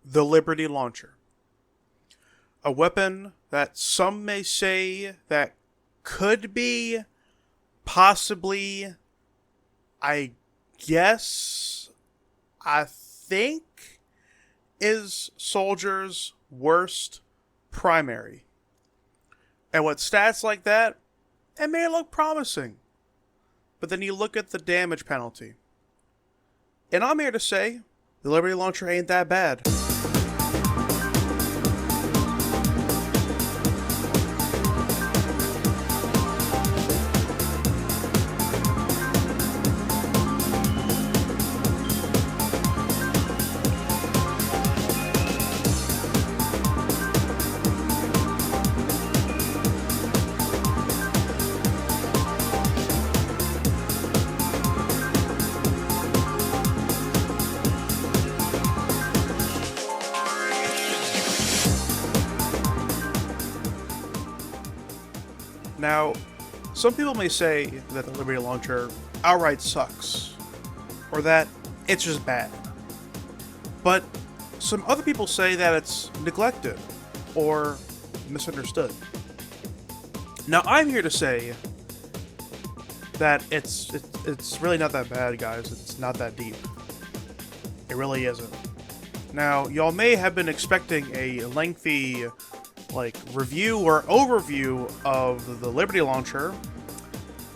the Liberty Launcher. A weapon that some may say that could be, possibly, I guess, I think, is Soldier's worst primary. And with stats like that, it may look promising. But then you look at the damage penalty. And I'm here to say, the Liberty Launcher ain't that bad. Now, some people may say that the Liberty Launcher outright sucks, or that it's just bad. But some other people say that it's neglected, or misunderstood. Now, I'm here to say that it's really not that bad, guys. It's not that deep. It really isn't. Now, y'all may have been expecting a lengthy review or overview of the Liberty Launcher.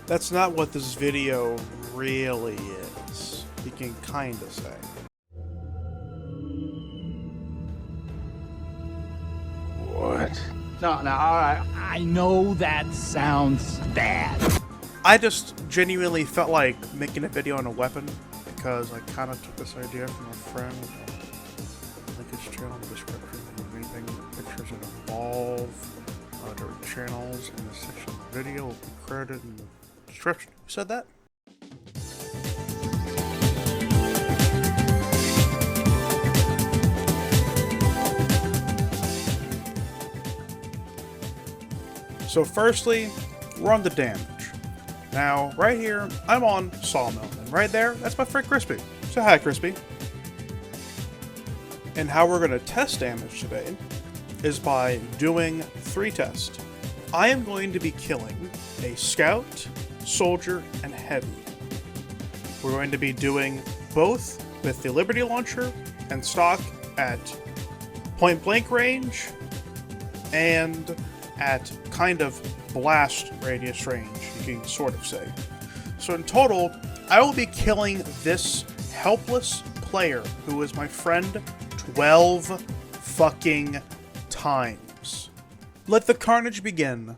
That's not what this video really is. You can kinda say. What? No, alright. I know that sounds bad. I just genuinely felt like making a video on a weapon because I kind of took this idea from a friend. Link his channel in the description. Anything pictures that involve different channels in the section of the video will be credited in the description. Who said that? So firstly, we're on the damage. Now, right here, I'm on Sawmill, and right there, that's my friend Crispy. Say hi, Crispy. And how we're going to test damage today is by doing 3 tests. I am going to be killing a Scout, Soldier, and Heavy. We're going to be doing both with the Liberty Launcher and stock at point blank range and at kind of blast radius range, you can sort of say. So in total, I will be killing this helpless player who is my friend 12 fucking times. Let the carnage begin.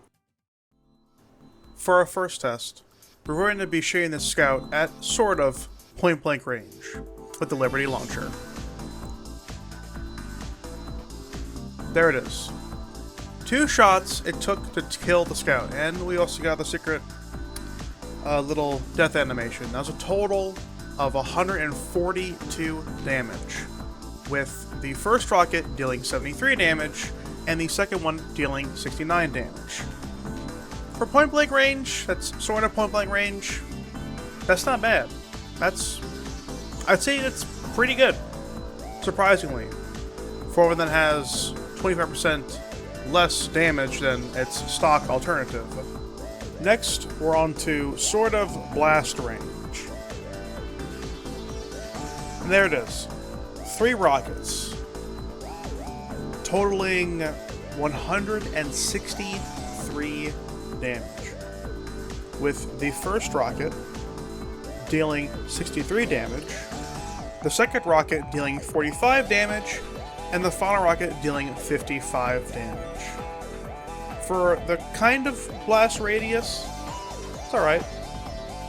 For our first test, we're going to be shooting the Scout at sort of point blank range with the Liberty Launcher. There it is. 2 shots it took to kill the Scout, and we also got the secret little death animation. That was a total of 142 damage, with the first rocket dealing 73 damage, and the second one dealing 69 damage. For point blank range, that's sort of point blank range, that's not bad. I'd say it's pretty good, surprisingly, for one that has 25% less damage than its stock alternative. Next, we're on to sort of blast range. And there it is. 3 rockets, totaling 163 damage, with the first rocket dealing 63 damage, the second rocket dealing 45 damage, and the final rocket dealing 55 damage. For the kind of blast radius, it's alright.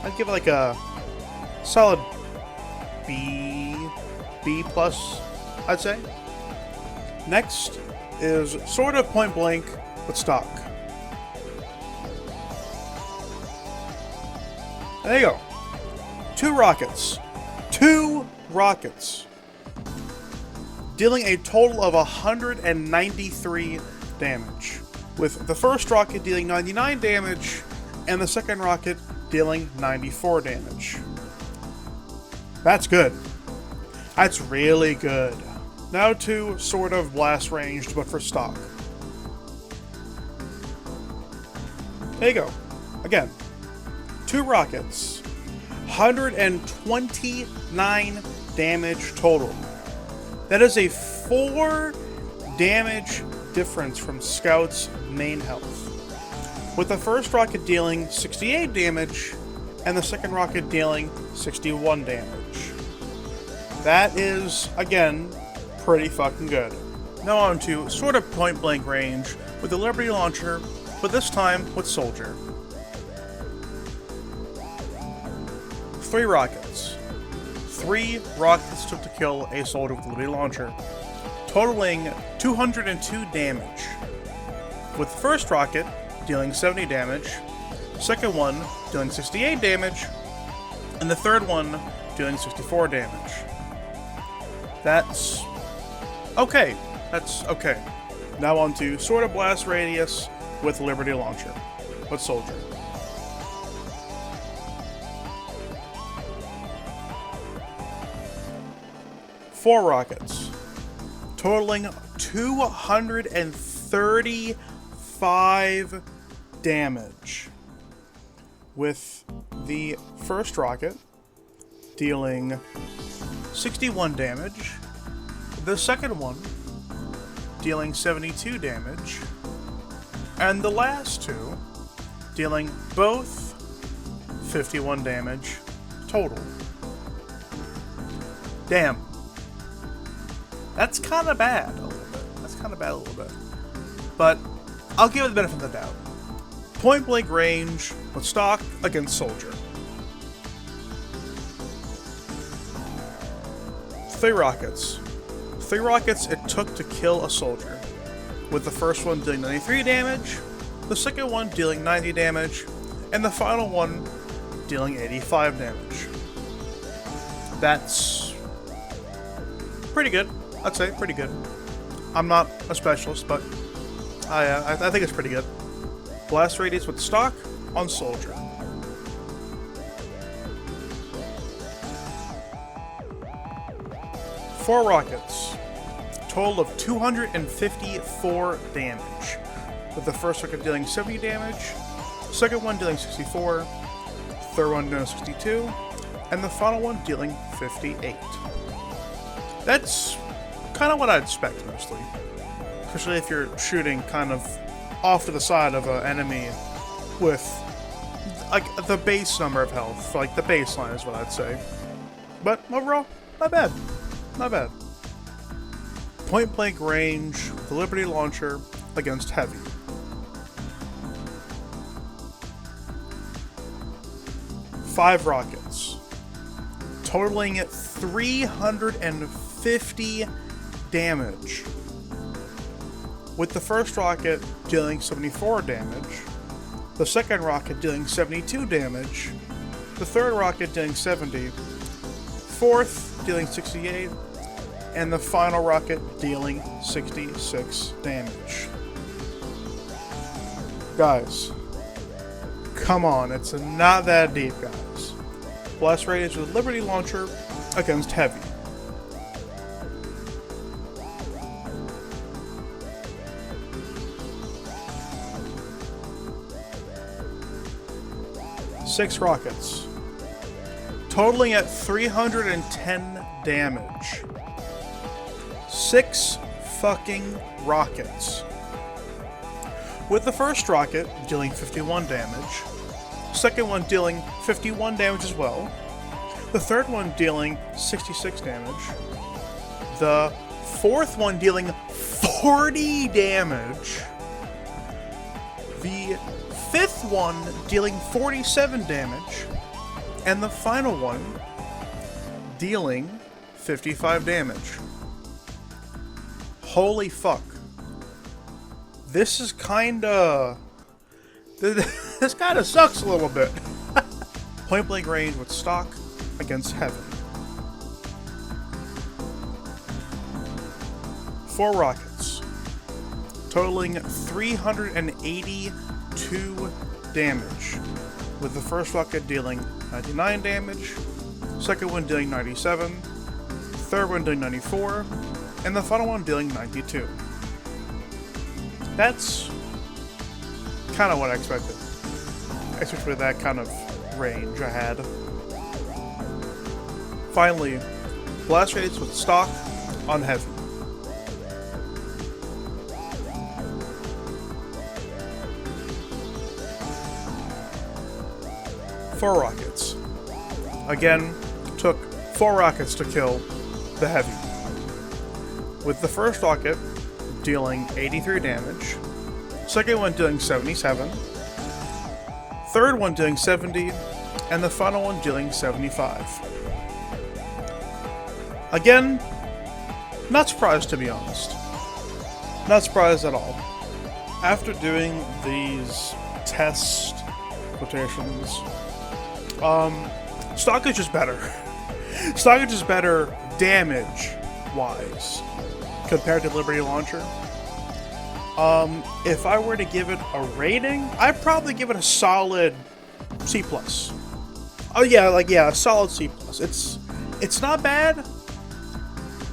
I'd give it like a solid B plus, I'd say. Next is sort of point blank with stock. There you go. 2 rockets. 2 rockets. Dealing a total of 193 damage, with the first rocket dealing 99 damage, and the second rocket dealing 94 damage. That's good. That's really good. Now to sort of blast ranged, but for stock. There you go. Again, 2 rockets, 129 damage total. That is a 4 damage difference from Scout's main health, with the first rocket dealing 68 damage and the second rocket dealing 61 damage. That is, again, pretty fucking good. Now on to sort of point-blank range with the Liberty Launcher, but this time with Soldier. 3 rockets. 3 rockets took to kill a soldier with the Liberty Launcher, totaling 202 damage, with the first rocket dealing 70 damage, second one dealing 68 damage, and the third one dealing 64 damage. That's okay. That's okay. Now on to Sword of Blast Radius with Liberty Launcher, with Soldier. Four rockets, totaling 235 damage, with the first rocket dealing 61 damage, the second one dealing 72 damage, and the last 2 dealing both 51 damage total. Damn. That's kind of bad a little bit. That's kind of bad a little bit. But I'll give it the benefit of the doubt. Point blank range with stock against Soldier. 3 rockets. 3 rockets it took to kill a soldier, with the first one dealing 93 damage, the second one dealing 90 damage, and the final one dealing 85 damage. That's pretty good. I'd say pretty good. I'm not a specialist, but I think it's pretty good. Blast radius with stock on Soldier. Four rockets. Total of 254 damage, with the first rocket dealing 70 damage, second one dealing 64, third one dealing 62, and the final one dealing 58. That's kind of what I'd expect, mostly. Especially if you're shooting kind of off to the side of an enemy with, like, the base number of health. Like, the baseline is what I'd say. But overall, not bad. Not bad. Point blank range, the Liberty Launcher against Heavy. Five rockets, totaling 350 damage, with the first rocket dealing 74 damage, the second rocket dealing 72 damage, the third rocket dealing 70, fourth dealing 68, and the final rocket dealing 66 damage. Guys, come on, it's not that deep, guys. Blast radius with Liberty Launcher against Heavy. Six rockets, totaling at 310 damage. 6 fucking rockets, with the first rocket dealing 51 damage, second one dealing 51 damage as well, the third one dealing 66 damage, the fourth one dealing 40 damage, the fifth one dealing 47 damage, and the final one dealing 55 damage. Holy fuck. This is kinda... This kinda sucks a little bit. Point blank range with stock against Heavy. 4 rockets, totaling 382 damage, with the first rocket dealing 99 damage, second one dealing 97, third one dealing 94, and the final one dealing 92. That's kind of what I expected. Especially that kind of range I had. Finally, blast radius with stock on heavy. Four rockets. Again, took 4 rockets to kill the heavy. With the first rocket dealing 83 damage, second one dealing 77, third one dealing 70, and the final one dealing 75. Again, not surprised to be honest. Not surprised at all. After doing these test quotations, stock is just better. Stock is just better damage-wise compared to Liberty Launcher. If I were to give it a rating, I'd probably give it a solid C+. Oh yeah, a solid C+. It's not bad.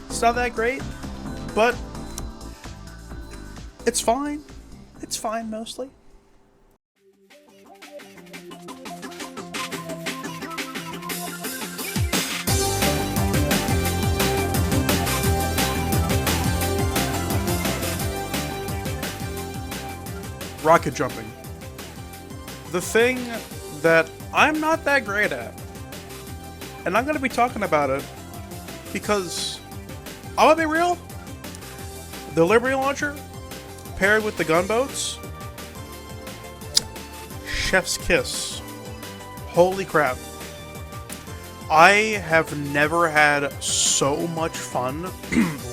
It's not that great, but it's fine. It's fine mostly. Rocket jumping. The thing that I'm not that great at. And I'm going to be talking about it because, I'm going to be real, the Liberty Launcher paired with the gunboats, chef's kiss. Holy crap. I have never had so much fun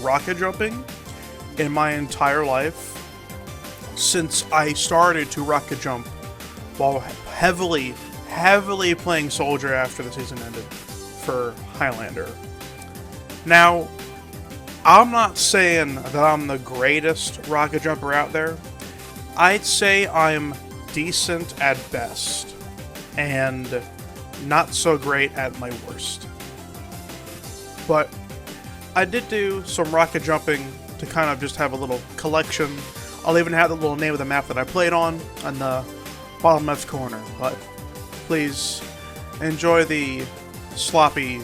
rocket jumping in my entire life since I started to rocket jump while heavily playing Soldier after the season ended for Highlander. Now, I'm not saying that I'm the greatest rocket jumper out there. I'd say I'm decent at best and not so great at my worst. But I did do some rocket jumping to kind of just have a little collection. I'll even have the little name of the map that I played on the bottom left corner. But please enjoy the sloppy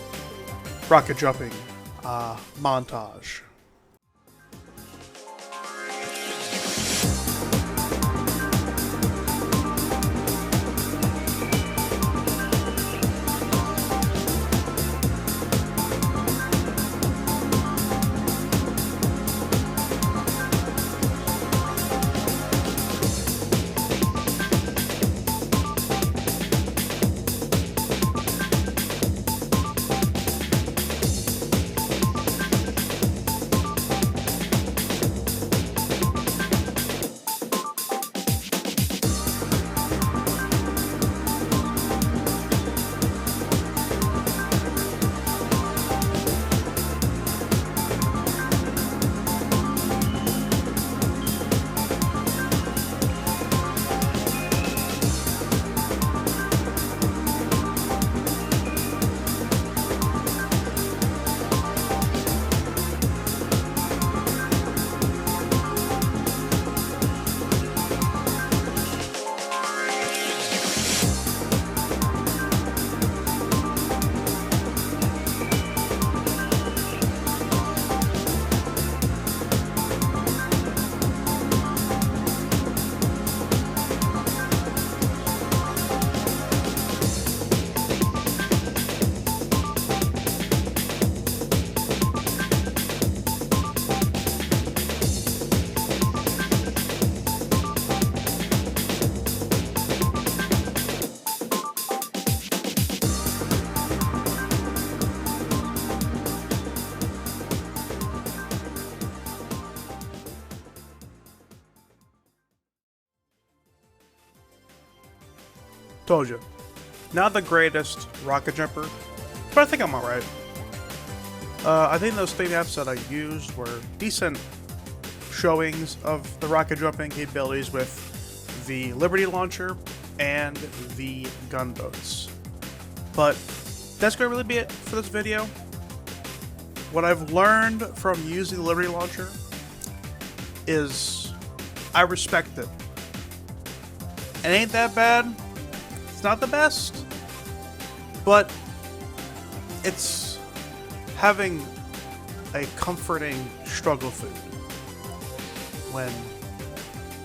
rocket jumping montage. Told you. Not the greatest rocket jumper, but I think I'm alright. I think those 3 maps that I used were decent showings of the rocket jumping capabilities with the Liberty Launcher and the gunboats. But that's going to really be it for this video. What I've learned from using the Liberty Launcher is I respect it. It ain't that bad. It's not the best. But it's having a comforting struggle food when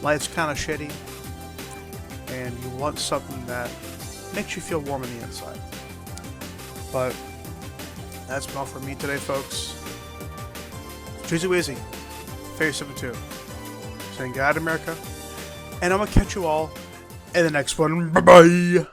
life's kind of shitty and you want something that makes you feel warm on the inside. But that's been all for me today, folks. Cheesy Weezy, Phase 72, saying good night, America, and I'm gonna catch you all in the next one. Bye bye.